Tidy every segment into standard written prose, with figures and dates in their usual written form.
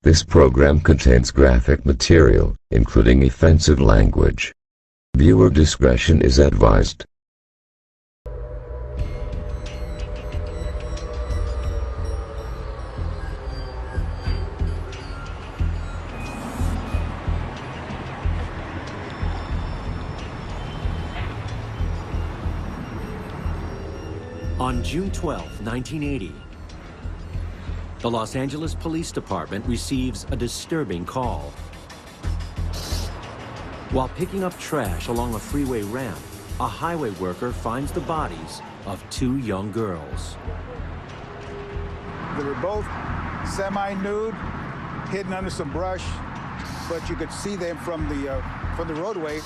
This program contains graphic material, including offensive language. Viewer discretion is advised. On June 12, 1980, the Los Angeles Police Department receives a disturbing call. While picking up trash along a freeway ramp, a highway worker finds the bodies of two young girls. They were both semi-nude, hidden under some brush, but you could see them from the roadway.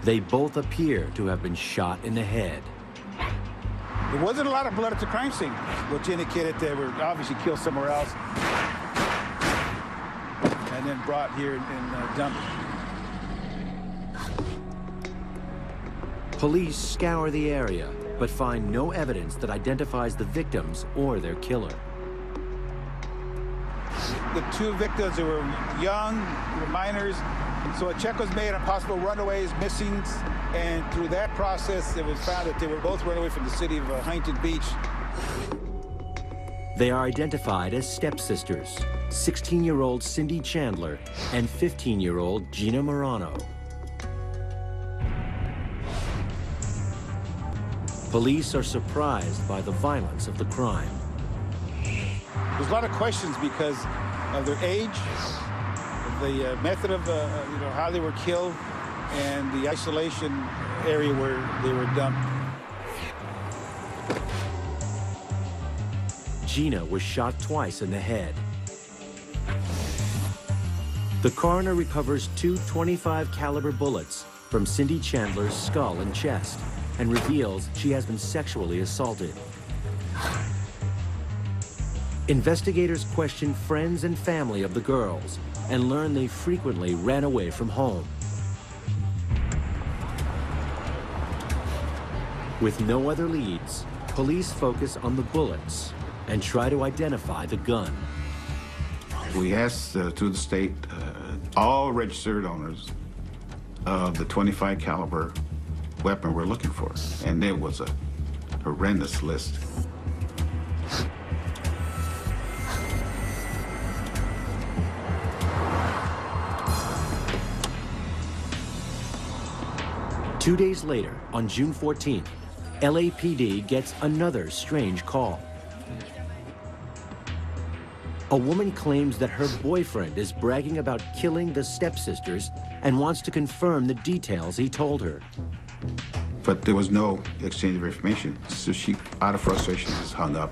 They both appear to have been shot in the head. There wasn't a lot of blood at the crime scene, which indicated they were obviously killed somewhere else and then brought here and dumped. Police scour the area, but find no evidence that identifies the victims or their killer. The two victims who were young, were minors, so a check was made on possible runaways, missings, and through that process, it was found that they were both run away from the city of Huntington Beach. They are identified as stepsisters, 16-year-old Cindy Chandler and 15-year-old Gina Morano. Police are surprised by the violence of the crime. There's a lot of questions because of their age, the method of how they were killed, and the isolation area where they were dumped. Gina was shot twice in the head. The coroner recovers two .25 caliber bullets from Cindy Chandler's skull and chest and reveals she has been sexually assaulted. Investigators question friends and family of the girls and learn they frequently ran away from home. With no other leads, police focus on the bullets and try to identify the gun. We asked through the state all registered owners of the .25 caliber weapon we're looking for, and there was a horrendous list. Two days later, on June 14th, LAPD gets another strange call. A woman claims that her boyfriend is bragging about killing the stepsisters and wants to confirm the details he told her. But there was no exchange of information, so she, out of frustration, just hung up.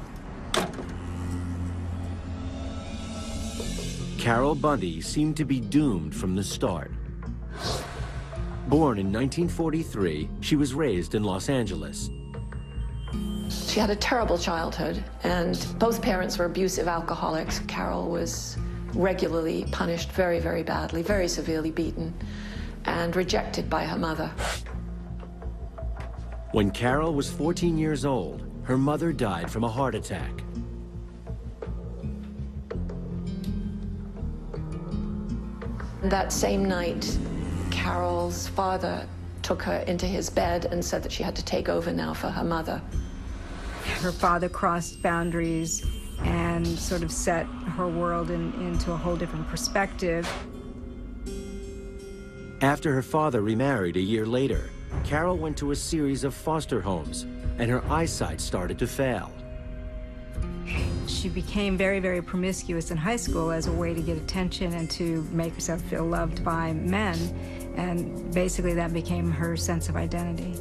Carol Bundy seemed to be doomed from the start. Born in 1943, she was raised in Los Angeles. She had a terrible childhood, and both parents were abusive alcoholics. Carol was regularly punished very, very badly, very severely beaten, and rejected by her mother. When Carol was 14 years old, her mother died from a heart attack. That same night, Carol's father took her into his bed and said that she had to take over now for her mother. Her father crossed boundaries and sort of set her world into a whole different perspective. After her father remarried a year later, Carol went to a series of foster homes, and her eyesight started to fail. She became very, very promiscuous in high school as a way to get attention and to make herself feel loved by men, and basically that became her sense of identity.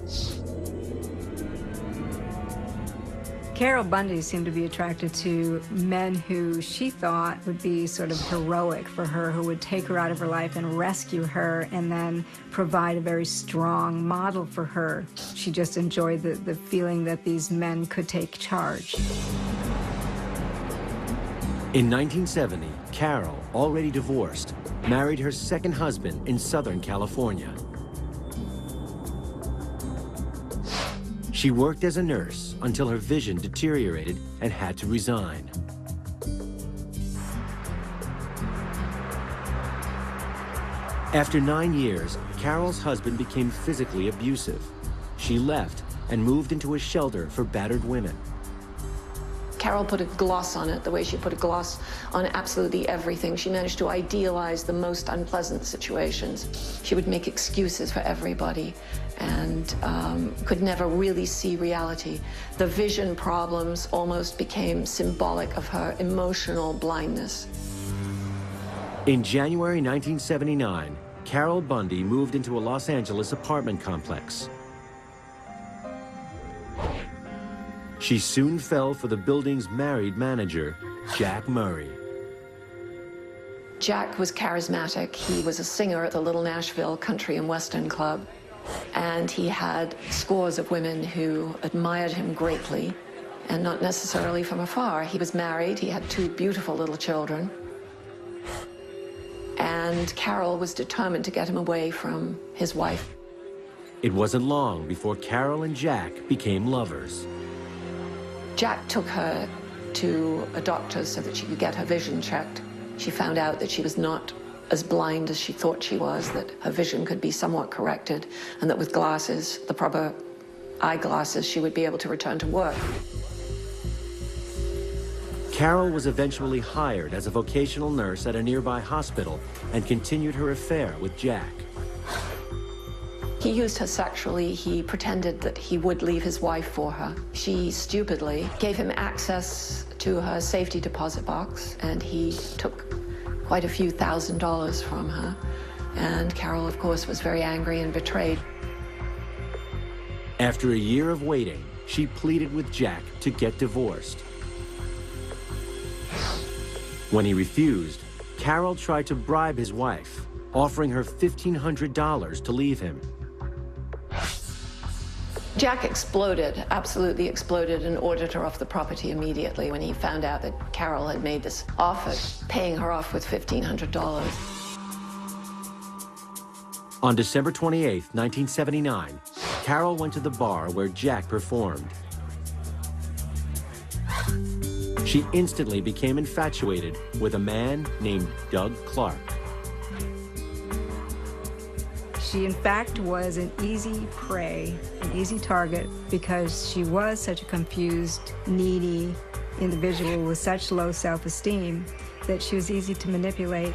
Carol Bundy seemed to be attracted to men who she thought would be sort of heroic for her, who would take her out of her life and rescue her and then provide a very strong model for her. She just enjoyed the feeling that these men could take charge. In 1970, Carol, already divorced, married her second husband in Southern California. She worked as a nurse until her vision deteriorated and had to resign. After 9 years, Carol's husband became physically abusive. She left and moved into a shelter for battered women. Carol put a gloss on it, the way she put a gloss on absolutely everything. She managed to idealize the most unpleasant situations. She would make excuses for everybody and could never really see reality. The vision problems almost became symbolic of her emotional blindness. In January 1979, Carol Bundy moved into a Los Angeles apartment complex. She soon fell for the building's married manager, Jack Murray. Jack was charismatic. He was a singer at the Little Nashville Country and Western Club, and he had scores of women who admired him greatly, and not necessarily from afar. He was married. He had 2 beautiful little children. And Carol was determined to get him away from his wife. It wasn't long before Carol and Jack became lovers. Jack took her to a doctor so that she could get her vision checked. She found out that she was not as blind as she thought she was, that her vision could be somewhat corrected, and that with glasses, the proper eyeglasses, she would be able to return to work. Carol was eventually hired as a vocational nurse at a nearby hospital and continued her affair with Jack. He used her sexually. He pretended that he would leave his wife for her. She stupidly gave him access to her safety deposit box, and he took quite a few $1,000s from her. And Carol, of course, was very angry and betrayed. After a year of waiting, she pleaded with Jack to get divorced. When he refused, Carol tried to bribe his wife, offering her $1,500 to leave him. Jack exploded, absolutely exploded, and ordered her off the property immediately when he found out that Carol had made this offer, paying her off with $1,500. On December 28, 1979, Carol went to the bar where Jack performed. She instantly became infatuated with a man named Doug Clark. She, in fact, was an easy prey, an easy target, because she was such a confused, needy individual with such low self-esteem that she was easy to manipulate.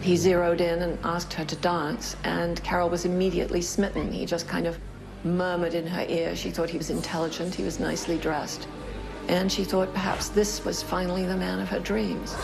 He zeroed in and asked her to dance, and Carol was immediately smitten. He just kind of murmured in her ear. She thought he was intelligent, he was nicely dressed. And she thought perhaps this was finally the man of her dreams.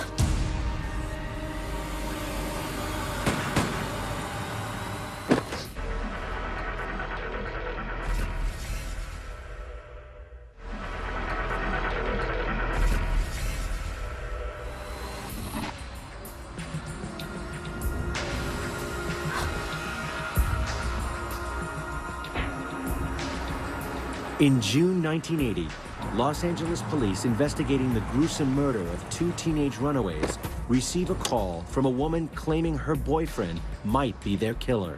In June 1980, Los Angeles police investigating the gruesome murder of 2 teenage runaways receive a call from a woman claiming her boyfriend might be their killer.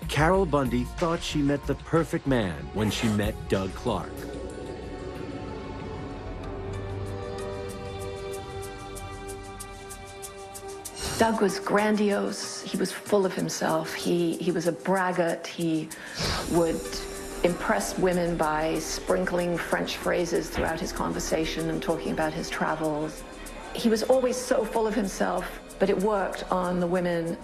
Carol Bundy thought she met the perfect man when she met Doug Clark. Doug was grandiose. He was full of himself. He was a braggart. He would impress women by sprinkling French phrases throughout his conversation and talking about his travels. He was always so full of himself, but it worked on the women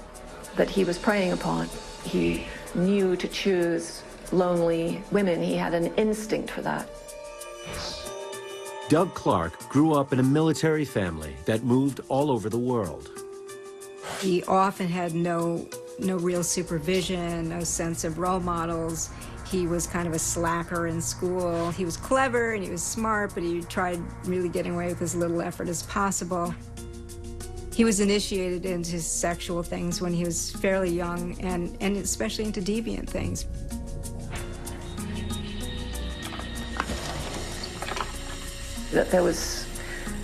that he was preying upon. He knew to choose lonely women. He had an instinct for that. Doug Clark grew up in a military family that moved all over the world. He often had no real supervision, no sense of role models. He was kind of a slacker in school. He was clever and he was smart, but he tried really getting away with as little effort as possible. He was initiated into sexual things when he was fairly young, and especially into deviant things. That there was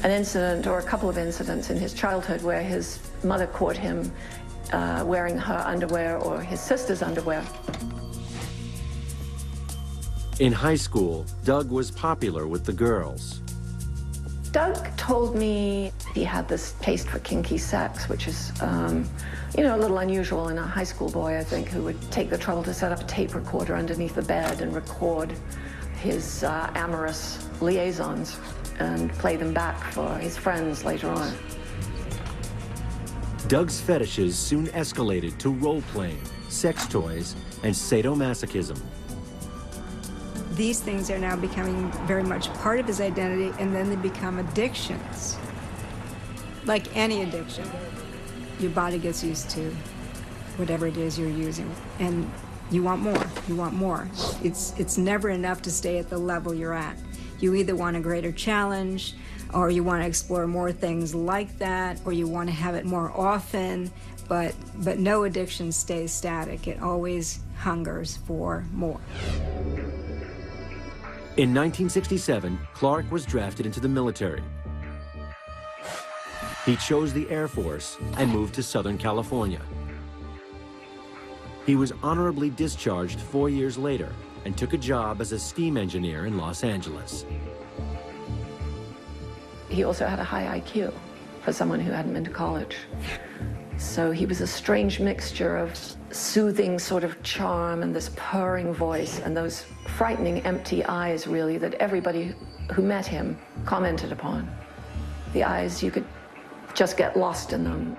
an incident or a couple of incidents in his childhood where his mother caught him wearing her underwear or his sister's underwear. In high school, Doug was popular with the girls. Doug told me he had this taste for kinky sex, which is, you know, a little unusual in a high school boy, I think, who would take the trouble to set up a tape recorder underneath the bed and record his amorous liaisons and play them back for his friends later on. Doug's fetishes soon escalated to role-playing, sex toys, and sadomasochism. These things are now becoming very much part of his identity, and then they become addictions. Like any addiction, your body gets used to whatever it is you're using, and you want more, you want more. It's never enough to stay at the level you're at. You either want a greater challenge, or you want to explore more things like that, or you want to have it more often, but no addiction stays static. It always hungers for more. In 1967, Clark was drafted into the military. He chose the Air Force and moved to Southern California. He was honorably discharged 4 years later and took a job as a steam engineer in Los Angeles. He also had a high IQ for someone who hadn't been to college. So he was a strange mixture of soothing sort of charm and this purring voice and those frightening empty eyes, really, that everybody who met him commented upon. The eyes, you could just get lost in them.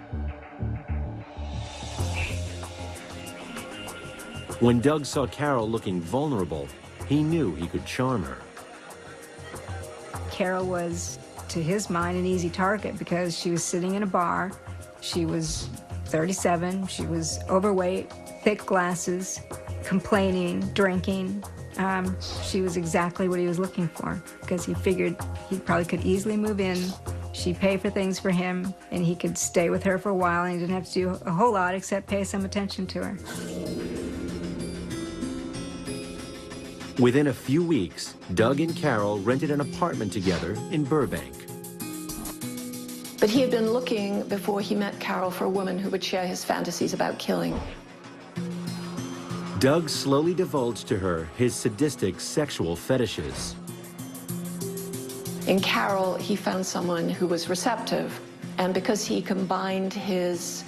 When Doug saw Carol looking vulnerable, he knew he could charm her. Carol was, to his mind, an easy target because she was sitting in a bar. She was 37, she was overweight, thick glasses, complaining, drinking. She was exactly what he was looking for because he figured he probably could easily move in. She'd pay for things for him, and he could stay with her for a while, and he didn't have to do a whole lot except pay some attention to her. Within a few weeks, Doug and Carol rented an apartment together in Burbank. But he had been looking before he met Carol for a woman who would share his fantasies about killing. Doug slowly divulged to her his sadistic sexual fetishes. In Carol, he found someone who was receptive, and because he combined his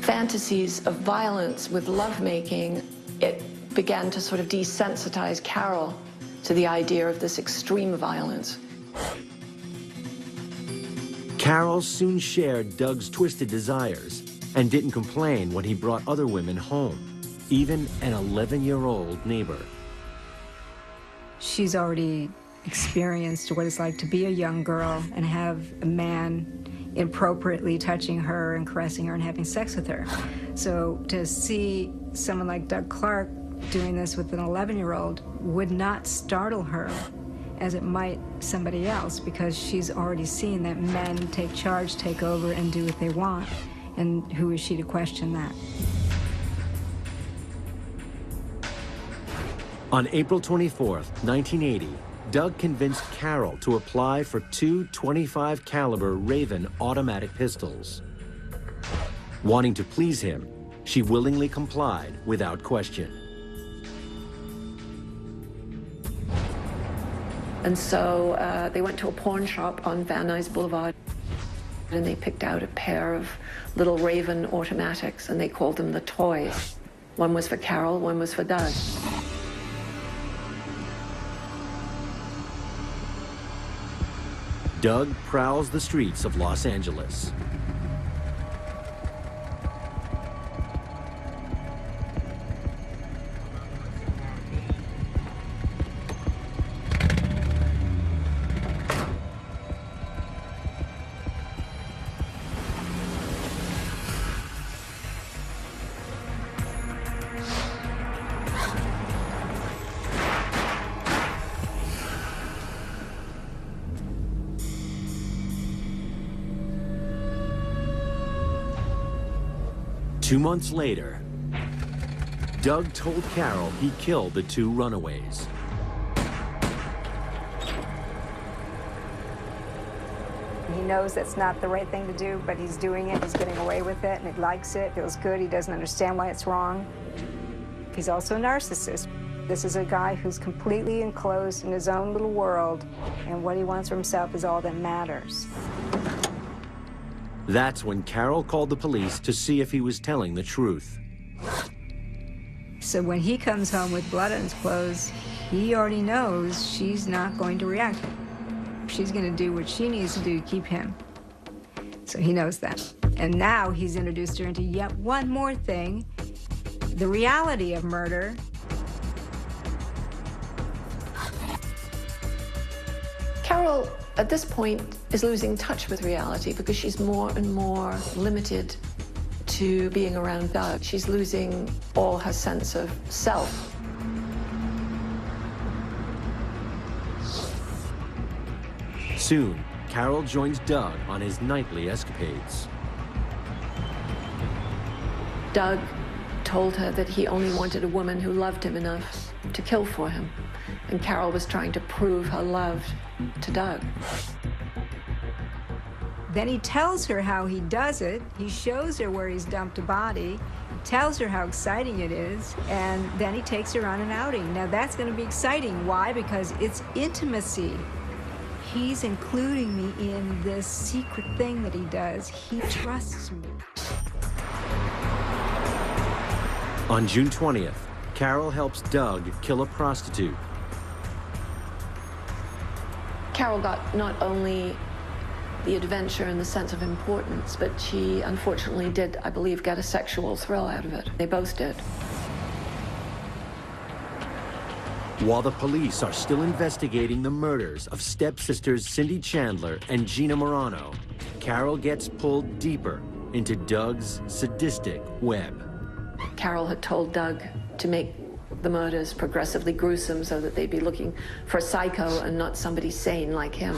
fantasies of violence with lovemaking, it began to sort of desensitize Carol to the idea of this extreme violence. Carol soon shared Doug's twisted desires and didn't complain when he brought other women home, even an 11-year-old neighbor. She's already experienced what it's like to be a young girl and have a man inappropriately touching her and caressing her and having sex with her. So to see someone like Doug Clark doing this with an 11-year-old would not startle her as it might somebody else, because she's already seen that men take charge, take over, and do what they want. And who is she to question that? On April 24th, 1980, Doug convinced Carol to apply for 2 .25 caliber Raven automatic pistols. Wanting to please him, she willingly complied without question. And so they went to a pawn shop on Van Nuys Boulevard, and they picked out a pair of little Raven automatics, and they called them the toys. One was for Carol, one was for Doug. Doug prowls the streets of Los Angeles. Two months later, Doug told Carol he killed the 2 runaways. He knows that's not the right thing to do, but he's doing it. He's getting away with it, and he likes it, feels good. He doesn't understand why it's wrong. He's also a narcissist. This is a guy who's completely enclosed in his own little world, and what he wants for himself is all that matters. That's when Carol called the police to see if he was telling the truth. So when he comes home with blood on his clothes, he already knows she's not going to react. She's going to do what she needs to do to keep him. So he knows that. And now he's introduced her into yet one more thing, the reality of murder. Carol, at this point, is losing touch with reality because she's more and more limited to being around Doug. She's losing all her sense of self. Soon, Carol joins Doug on his nightly escapades. Doug told her that he only wanted a woman who loved him enough to kill for him. And Carol was trying to prove her love to Doug. Then he tells her how he does it. He shows her where he's dumped a body, tells her how exciting it is, and then he takes her on an outing. Now that's going to be exciting. Why? Because it's intimacy. He's including me in this secret thing that he does. He trusts me. On June 20th, Carol helps Doug kill a prostitute. Carol got not only the adventure and the sense of importance, but she unfortunately did, I believe, get a sexual thrill out of it. They both did. While the police are still investigating the murders of stepsisters Cindy Chandler and Gina Morano, Carol gets pulled deeper into Doug's sadistic web. Carol had told Doug to make the murders progressively gruesome so that they'd be looking for a psycho and not somebody sane like him.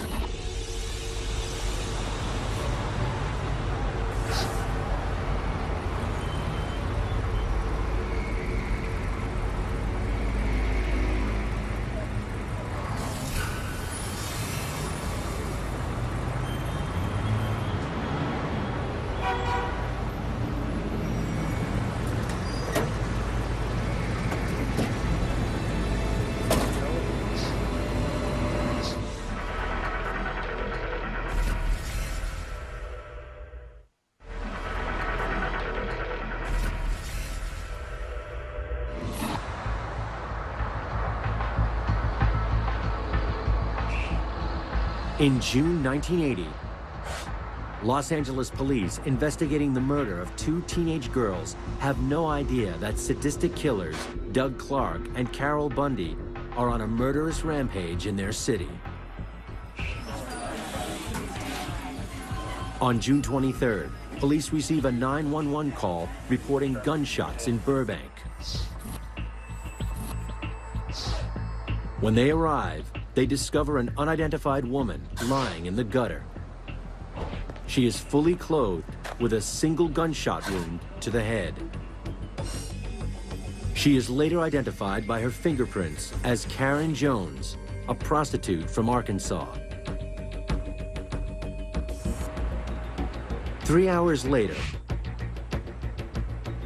In June 1980, Los Angeles police investigating the murder of two teenage girls have no idea that sadistic killers Doug Clark and Carol Bundy are on a murderous rampage in their city. On June 23rd, police receive a 911 call reporting gunshots in Burbank. When they arrive, they discover an unidentified woman lying in the gutter. She is fully clothed with a single gunshot wound to the head. She is later identified by her fingerprints as Karen Jones, a prostitute from Arkansas. 3 hours later,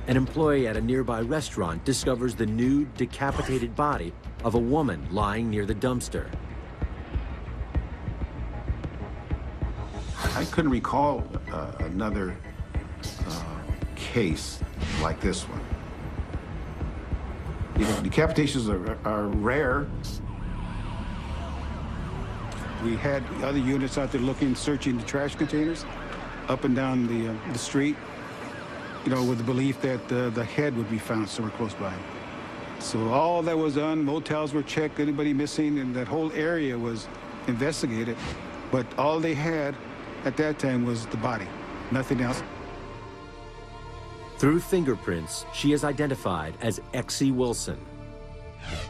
an employee at a nearby restaurant discovers the nude, decapitated body of a woman lying near the dumpster. I couldn't recall another case like this one. You know, decapitations are rare. We had other units out there looking, searching the trash containers up and down the street, you know, with the belief that the head would be found somewhere close by. So all that was done, motels were checked, anybody missing, and that whole area was investigated. But all they had at that time was the body, nothing else. Through fingerprints, she is identified as Exie Wilson.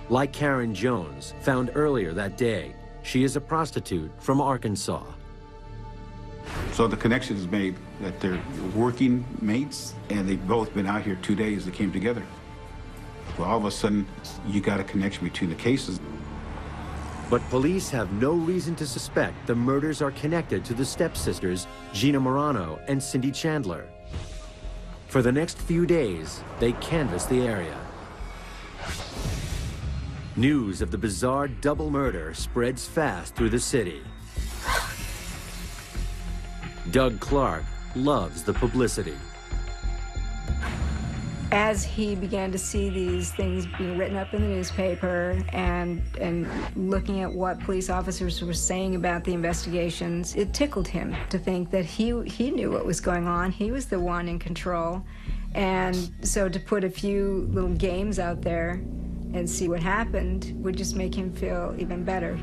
Like Karen Jones, found earlier that day, she is a prostitute from Arkansas. So the connection is made that they're working mates, and they've both been out here 2 days. They came together. Well, all of a sudden, you got a connection between the cases. But police have no reason to suspect the murders are connected to the stepsisters Gina Morano and Cindy Chandler. For the next few days, they canvass the area. News of the bizarre double murder spreads fast through the city. Doug Clark loves the publicity. As he began to see these things being written up in the newspaper and looking at what police officers were saying about the investigations, it tickled him to think that he knew what was going on. He was the one in control. And so to put a few little games out there and see what happened would just make him feel even better.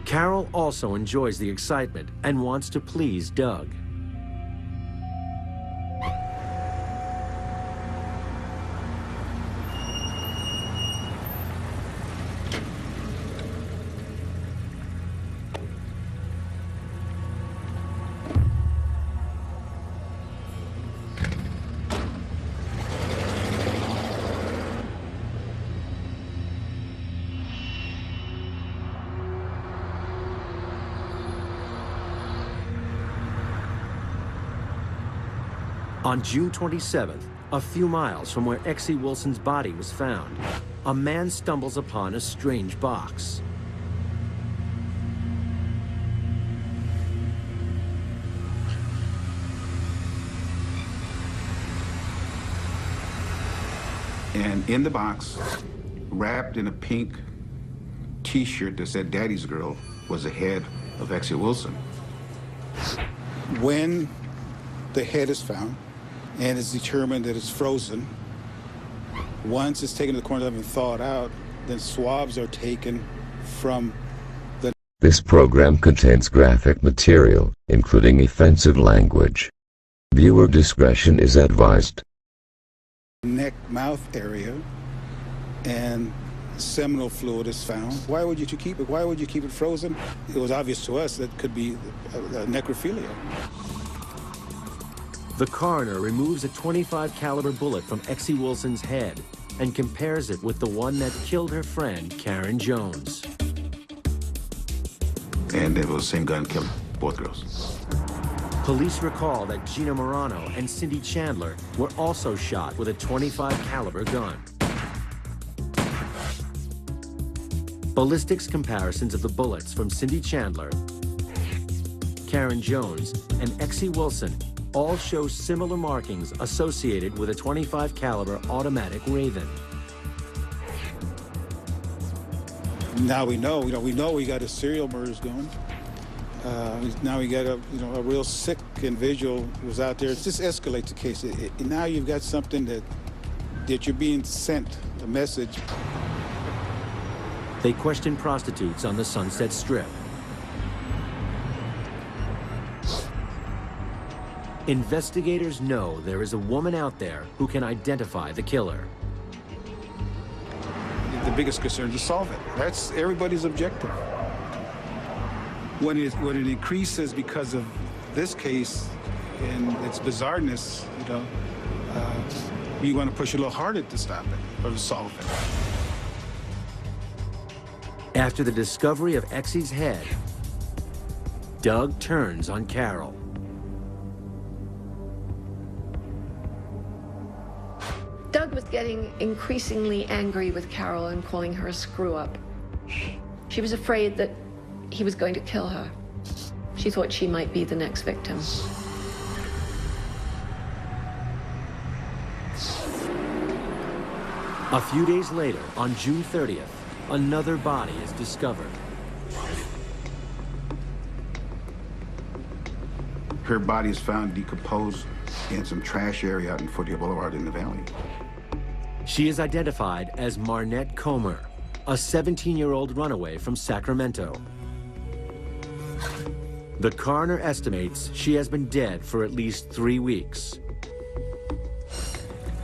Carol also enjoys the excitement and wants to please Doug. On June 27th, a few miles from where Exie Wilson's body was found, a man stumbles upon a strange box. And in the box, wrapped in a pink T-shirt that said Daddy's Girl, was the head of Exie Wilson. When the head is found, and it's determined that it's frozen, once it's taken to the corner of and thawed out, then swabs are taken from the... This program contains graphic material, including offensive language. Viewer discretion is advised. neck-mouth area, and seminal fluid is found. Why would you keep it? Why would you keep it frozen? It was obvious to us that could be necrophilia. The coroner removes a .25 caliber bullet from Exie Wilson's head and compares it with the one that killed her friend, Karen Jones. And it was the same gun killed both girls. Police recall that Gina Morano and Cindy Chandler were also shot with a .25 caliber gun. Ballistics comparisons of the bullets from Cindy Chandler, Karen Jones, and Exie Wilson all show similar markings associated with a .25 caliber automatic Raven. Now we know, we got a serial murders going. Now we got a real sick individual who's out there. It just escalates the case. Now you've got something that you're being sent a message. They question prostitutes on the Sunset Strip. Investigators know there is a woman out there who can identify the killer. The biggest concern is to solve it. That's everybody's objective. When it increases because of this case and its bizarreness, you want to push a little harder to stop it or to solve it. After the discovery of Exie's head, Doug turns on Carol. Doug was getting increasingly angry with Carol and calling her a screw-up. She was afraid that he was going to kill her. She thought she might be the next victim. A few days later, on June 30th, another body is discovered. Her body is found decomposed in some trash area out in Fortier Boulevard in the valley. She is identified as Marnette Comer, a 17-year-old runaway from Sacramento. The coroner estimates she has been dead for at least 3 weeks.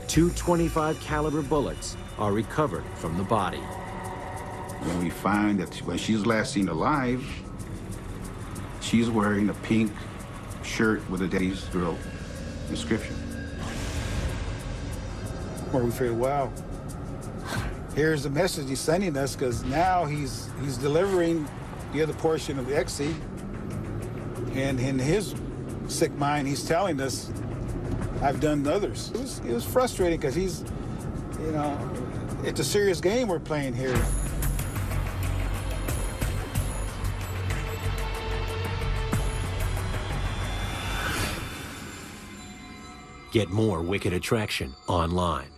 2 .25 caliber bullets are recovered from the body. When we find that when she was last seen alive, she's wearing a pink shirt with a Daddy's Girl inscription. Where we figured, wow, here's the message he's sending us, because now he's delivering the other portion of the Exie, and in his sick mind, he's telling us, I've done others. It was frustrating because he's, It's a serious game we're playing here. Get more Wicked Attraction online.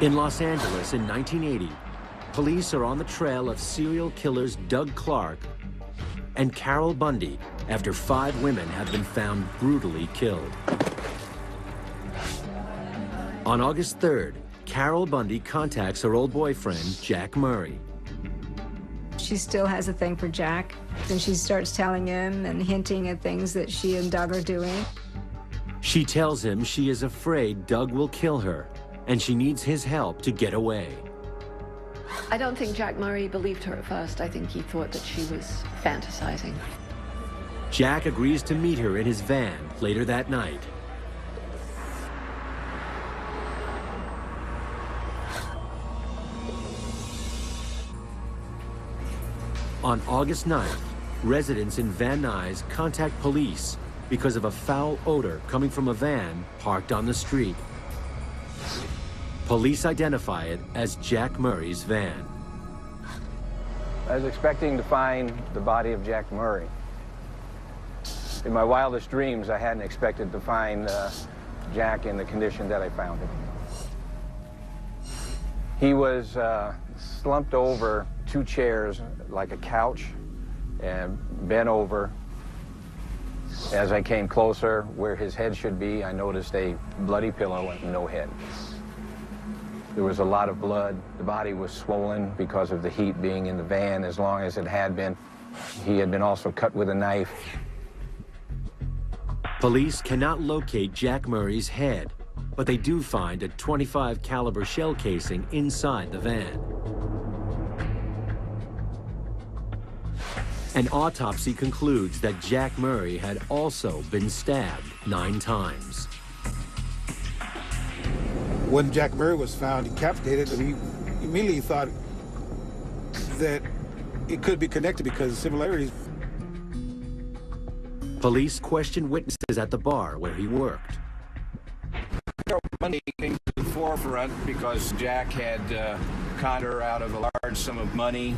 In Los Angeles in 1980, police are on the trail of serial killers Doug Clark and Carol Bundy after 5 women have been found brutally killed. On August 3rd, Carol Bundy contacts her old boyfriend, Jack Murray. She still has a thing for Jack, and she starts telling him and hinting at things that she and Doug are doing. She tells him she is afraid Doug will kill her, and she needs his help to get away. I don't think Jack Murray believed her at first. I think he thought that she was fantasizing. Jack agrees to meet her in his van later that night. On August 9th, residents in Van Nuys contact police because of a foul odor coming from a van parked on the street. Police identify it as Jack Murray's van. I was expecting to find the body of Jack Murray. In my wildest dreams, I hadn't expected to find Jack in the condition that I found him. He was slumped over 2 chairs like a couch and bent over. As I came closer where his head should be, I noticed a bloody pillow and no head. There was a lot of blood. The body was swollen because of the heat being in the van as long as it had been. He had been also cut with a knife. Police cannot locate Jack Murray's head, but they do find a .25 caliber shell casing inside the van. An autopsy concludes that Jack Murray had also been stabbed 9 times. When Jack Murray was found decapitated, he immediately thought that it could be connected because of similarities. Police questioned witnesses at the bar where he worked. Money came to the forefront because Jack had conned her out of a large sum of money,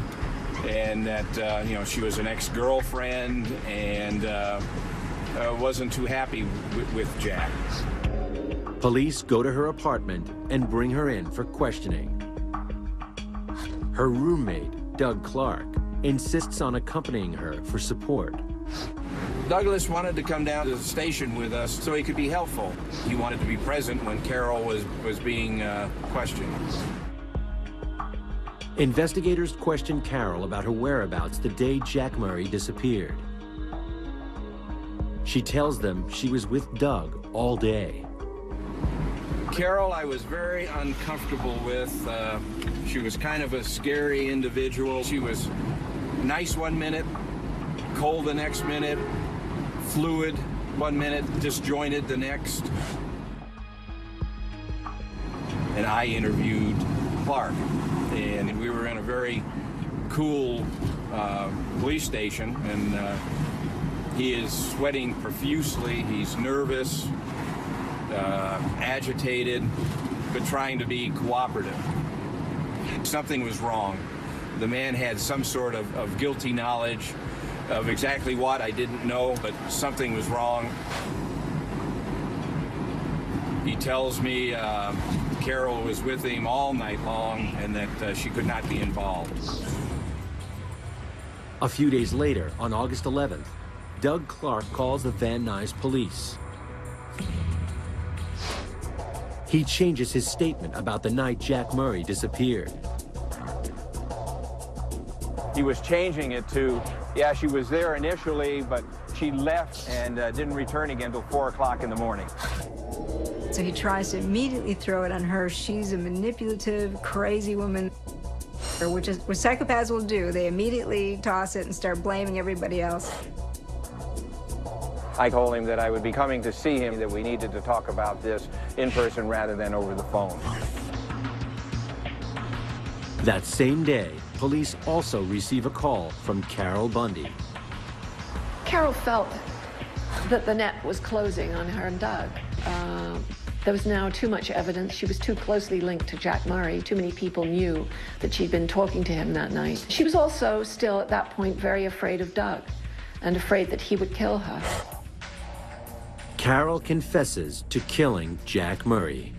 and that you know, she was an ex-girlfriend and wasn't too happy with Jack. Police go to her apartment and bring her in for questioning. Her roommate, Doug Clark, insists on accompanying her for support. Douglas wanted to come down to the station with us so he could be helpful. He wanted to be present when Carol was being questioned. Investigators questioned Carol about her whereabouts the day Jack Murray disappeared. She tells them she was with Doug all day. Carol, I was very uncomfortable with. She was kind of a scary individual. She was nice one minute, cold the next minute, fluid one minute, disjointed the next. And I interviewed Clark, and we were in a very cool police station, and he is sweating profusely. He's nervous, agitated, but trying to be cooperative. Something was wrong. The man had some sort of guilty knowledge of exactly what I didn't know, but something was wrong. He tells me Carol was with him all night long and that she could not be involved. A few days later, on August 11th, Doug Clark calls the Van Nuys police. He changes his statement about the night Jack Murray disappeared. He was changing it to, yeah, she was there initially, but she left and didn't return again until 4 o'clock in the morning. So he tries to immediately throw it on her. She's a manipulative, crazy woman, which is what psychopaths will do. They immediately toss it and start blaming everybody else. I told him that I would be coming to see him, that we needed to talk about this in person rather than over the phone. That same day, police also receive a call from Carol Bundy. Carol felt that the net was closing on her and Doug. There was now too much evidence. She was too closely linked to Jack Murray. Too many people knew that she'd been talking to him that night. She was also still at that point very afraid of Doug and afraid that he would kill her. Carol confesses to killing Jack Murray.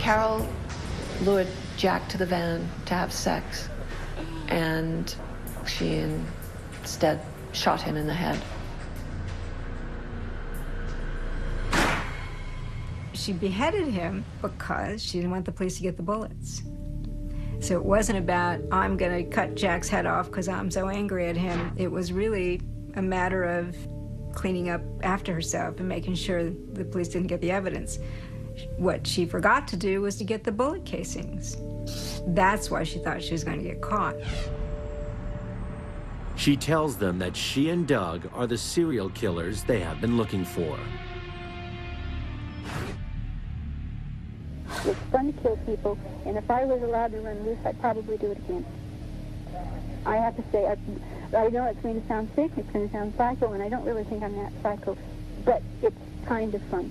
Carol lured Jack to the van to have sex, and she instead shot him in the head. She beheaded him because she didn't want the police to get the bullets. So it wasn't about, I'm going to cut Jack's head off because I'm so angry at him. It was really a matter of cleaning up after herself and making sure the police didn't get the evidence. What she forgot to do was to get the bullet casings. That's why she thought she was going to get caught. She tells them that she and Doug are the serial killers they have been looking for. It's fun to kill people, and if I was allowed to run loose, I'd probably do it again. I have to say, I know it's going to sound sick, it's going to sound psycho, and I don't really think I'm that psycho, but it's kind of fun.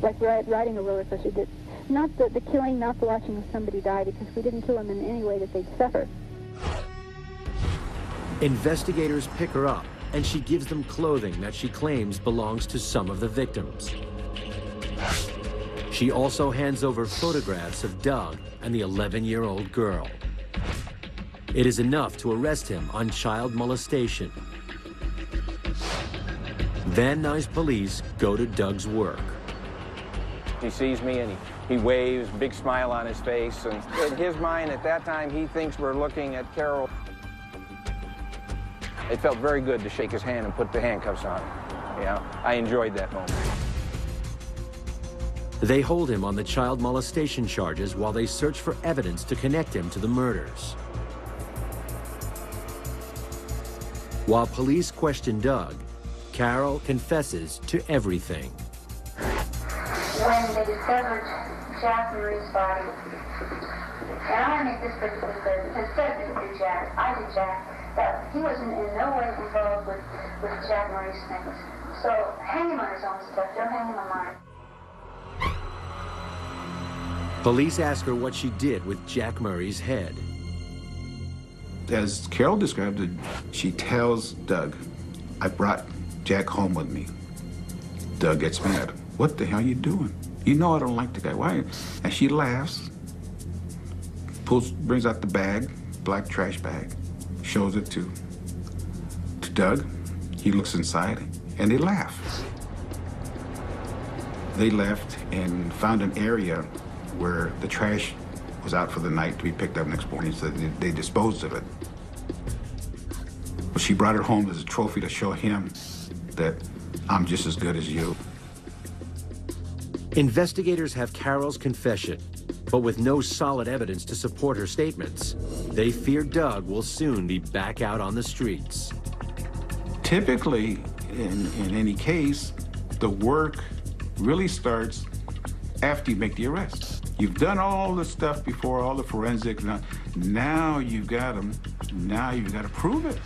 Like riding a roller coaster. Not the killing, not the watching of somebody die, because we didn't kill them in any way that they'd suffer. Investigators pick her up, and she gives them clothing that she claims belongs to some of the victims. She also hands over photographs of Doug and the 11-year-old girl. It is enough to arrest him on child molestation. Van Nuys police go to Doug's work. He sees me and he waves, big smile on his face, and in his mind at that time he thinks we're looking at Carol. It felt very good to shake his hand and put the handcuffs on him. Yeah, I enjoyed that moment. They hold him on the child molestation charges while they search for evidence to connect him to the murders. While police question Doug, Carol confesses to everything. When they discovered Jack Murray's body, and I want to make this particular clear, because Doug didn't do Jack, I did Jack, that he wasn't in no way involved with Jack Murray's things. So hang him on his own stuff, don't hang him on mine. Police ask her what she did with Jack Murray's head. As Carol described it, she tells Doug, I brought Jack home with me. Doug gets mad. What the hell are you doing? You know I don't like the guy. Why? And she laughs, brings out the bag, black trash bag, shows it to Doug. He looks inside, and they laugh. They left and found an area where the trash was out for the night to be picked up next morning, so they disposed of it. But she brought it home as a trophy to show him that I'm just as good as you. Investigators have Carol's confession, but with no solid evidence to support her statements, they fear Doug will soon be back out on the streets. Typically, in any case, the work really starts after you make the arrest. You've done all the stuff before, all the forensics. Now you've got them. Now you've got to prove it.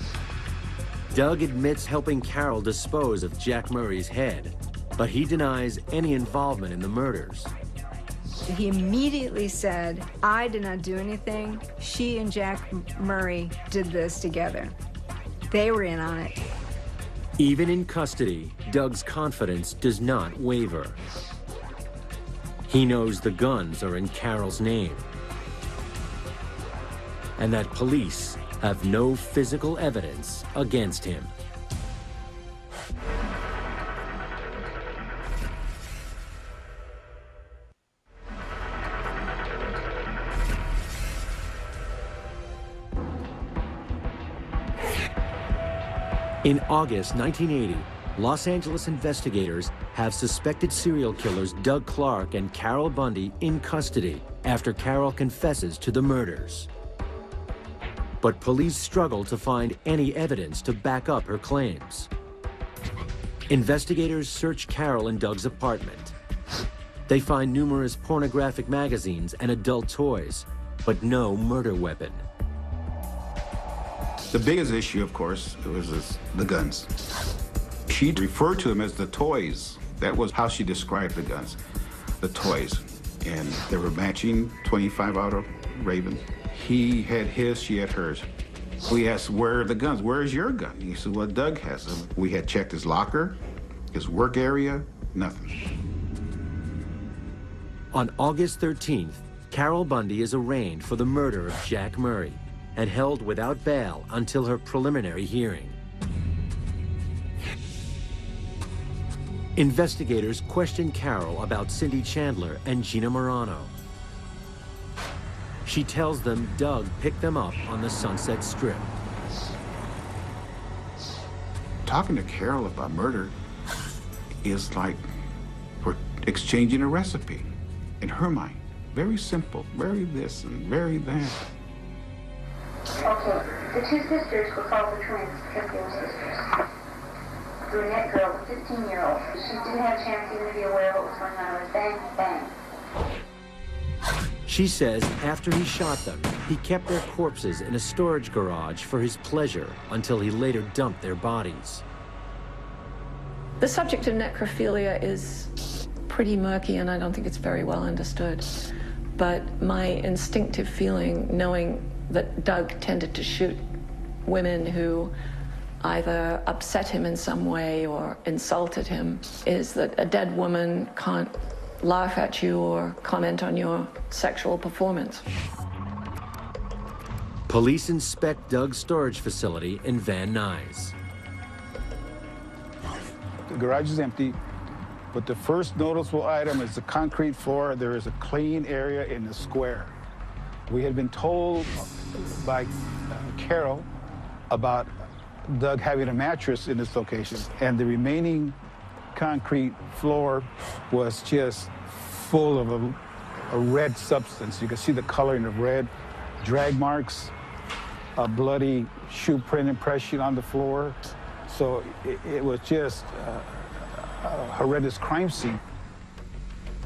Doug admits helping Carol dispose of Jack Murray's head, but he denies any involvement in the murders. He immediately said, I did not do anything. She and Jack Murray did this together. They were in on it. Even in custody, Doug's confidence does not waver. He knows the guns are in Carol's name, and that police have no physical evidence against him. In August 1980, Los Angeles investigators have suspected serial killers Doug Clark and Carol Bundy in custody after Carol confesses to the murders. But police struggle to find any evidence to back up her claims. Investigators search Carol and Doug's apartment. They find numerous pornographic magazines and adult toys, but no murder weapon. The biggest issue, of course, was the guns. She referred to them as the toys. That was how she described the guns, the toys. And they were matching 25 auto Ravens. He had his, she had hers. We asked, where are the guns? Where is your gun? He said, well, Doug has them. We had checked his locker, his work area, nothing. On August 13th, Carol Bundy is arraigned for the murder of Jack Murray and held without bail until her preliminary hearing. Investigators question Carol about Cindy Chandler and Gina Morano. She tells them Doug picked them up on the Sunset Strip. Talking to Carol about murder is like we're exchanging a recipe in her mind. Very simple, very this and very that. Okay, the two sisters were called the twins because they were sisters. The brunette girl, the 15-year-old, she didn't have a chance even to be aware of what was going on. It was bang, bang. She says after he shot them, he kept their corpses in a storage garage for his pleasure until he later dumped their bodies. The subject of necrophilia is pretty murky, and I don't think it's very well understood. But my instinctive feeling, knowing that Doug tended to shoot women who either upset him in some way or insulted him, is that a dead woman can't laugh at you or comment on your sexual performance. Police inspect Doug's storage facility in Van Nuys. The garage is empty, but the first noticeable item is the concrete floor. There is a clean area in the square. We had been told by Carol about Doug having a mattress in this location, and the remaining concrete floor was just full of a red substance. You can see the coloring of red, drag marks, a bloody shoe print impression on the floor. So it was just a horrendous crime scene.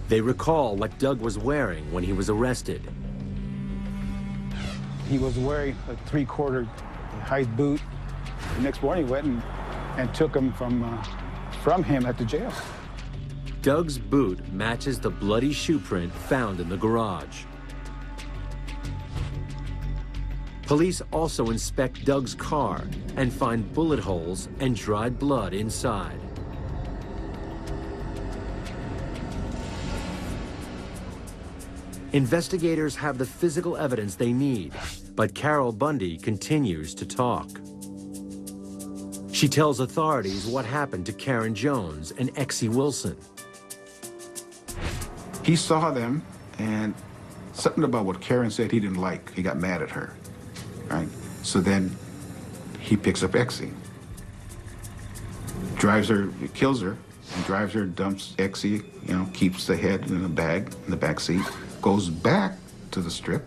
They recall what Doug was wearing when he was arrested. He was wearing a 3/4 high boot. The next morning, he went and took him from him at the jail. Doug's boot matches the bloody shoe print found in the garage. Police also inspect Doug's car and find bullet holes and dried blood inside. Investigators have the physical evidence they need, but Carol Bundy continues to talk. She tells authorities what happened to Karen Jones and Exie Wilson. He saw them, and something about what Karen said he didn't like. He got mad at her, right? So then he picks up Exie, drives her, kills her, and drives her, dumps Exie, keeps the head in a bag in the back seat, goes back to the strip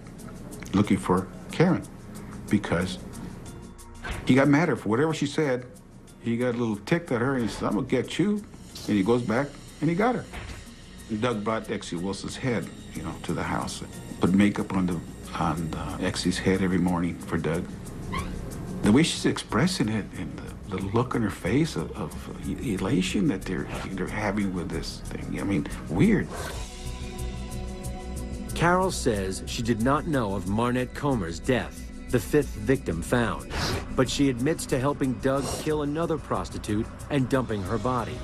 looking for Karen because he got mad at her for whatever she said. He got a little ticked at her, and he said, I'm gonna get you. And he goes back, and he got her. And Doug brought Exie Wilson's head, to the house. Put makeup on Exie's head every morning for Doug. The way she's expressing it and the look on her face of elation that they're having with this thing, weird. Carol says she did not know of Marnette Comer's death, the fifth victim found, but she admits to helping Doug kill another prostitute and dumping her body.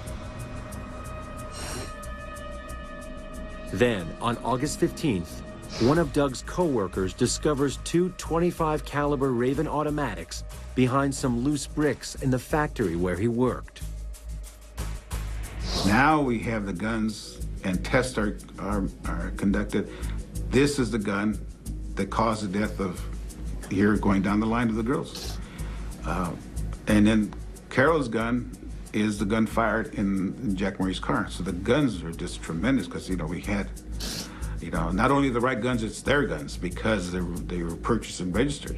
Then, on August 15th, one of Doug's co-workers discovers two .25 caliber Raven automatics behind some loose bricks in the factory where he worked. Now we have the guns, and tests are conducted. This is the gun that caused the death of, here going down the line of the girls. And then Carol's gun is the gun fired in Jack Murray's car. So the guns are just tremendous because, we had, not only the right guns, it's their guns because they were purchased and registered.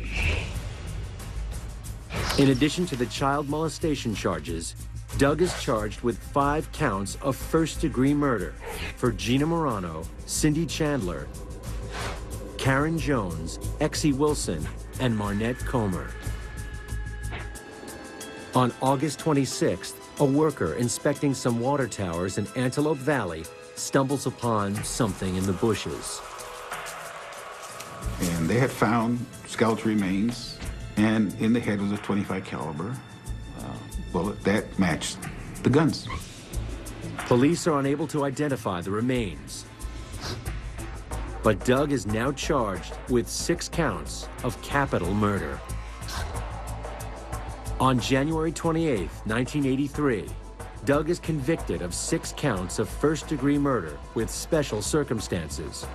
In addition to the child molestation charges, Doug is charged with 5 counts of first-degree murder for Gina Morano, Cindy Chandler, Karen Jones, Exie Wilson, and Marnette Comer. On August 26th, a worker inspecting some water towers in Antelope Valley stumbles upon something in the bushes. And they had found skeletal remains, and in the head was a .25 caliber bullet that matched the guns. Police are unable to identify the remains. But Doug is now charged with 6 counts of capital murder. On January 28, 1983, Doug is convicted of 6 counts of first-degree murder with special circumstances,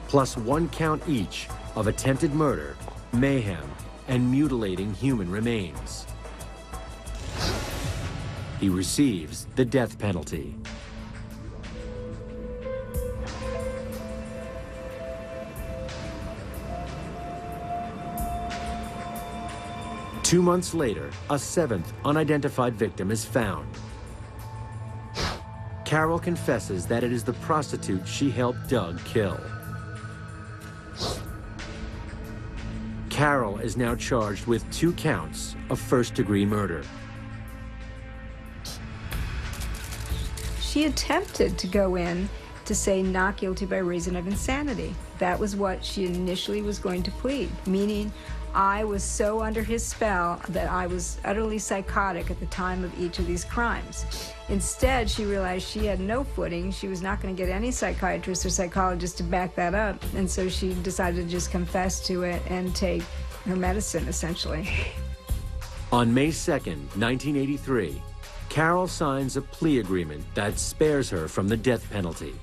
plus 1 count each of attempted murder, mayhem, and mutilating human remains. He receives the death penalty. Two months later, a 7th unidentified victim is found. Carol confesses that it is the prostitute she helped Doug kill. Carol is now charged with 2 counts of first-degree murder. She attempted to go in to say not guilty by reason of insanity. That was what she initially was going to plead, meaning I was so under his spell that I was utterly psychotic at the time of each of these crimes. Instead, she realized she had no footing. She was not going to get any psychiatrist or psychologist to back that up, and so she decided to just confess to it and take her medicine, essentially. On May 2nd, 1983, Carol signs a plea agreement that spares her from the death penalty.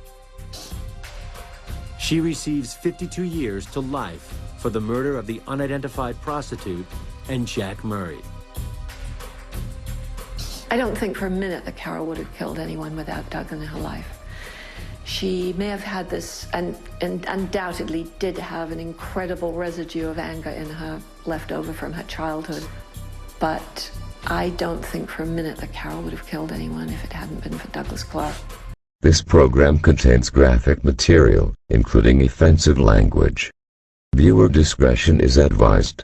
She receives 52 years to life for the murder of the unidentified prostitute and Jack Murray. I don't think for a minute that Carol would have killed anyone without Doug in her life. She may have had this, and undoubtedly did have an incredible residue of anger in her left over from her childhood. But I don't think for a minute that Carol would have killed anyone if it hadn't been for Douglas Clark. This program contains graphic material, including offensive language. Viewer discretion is advised.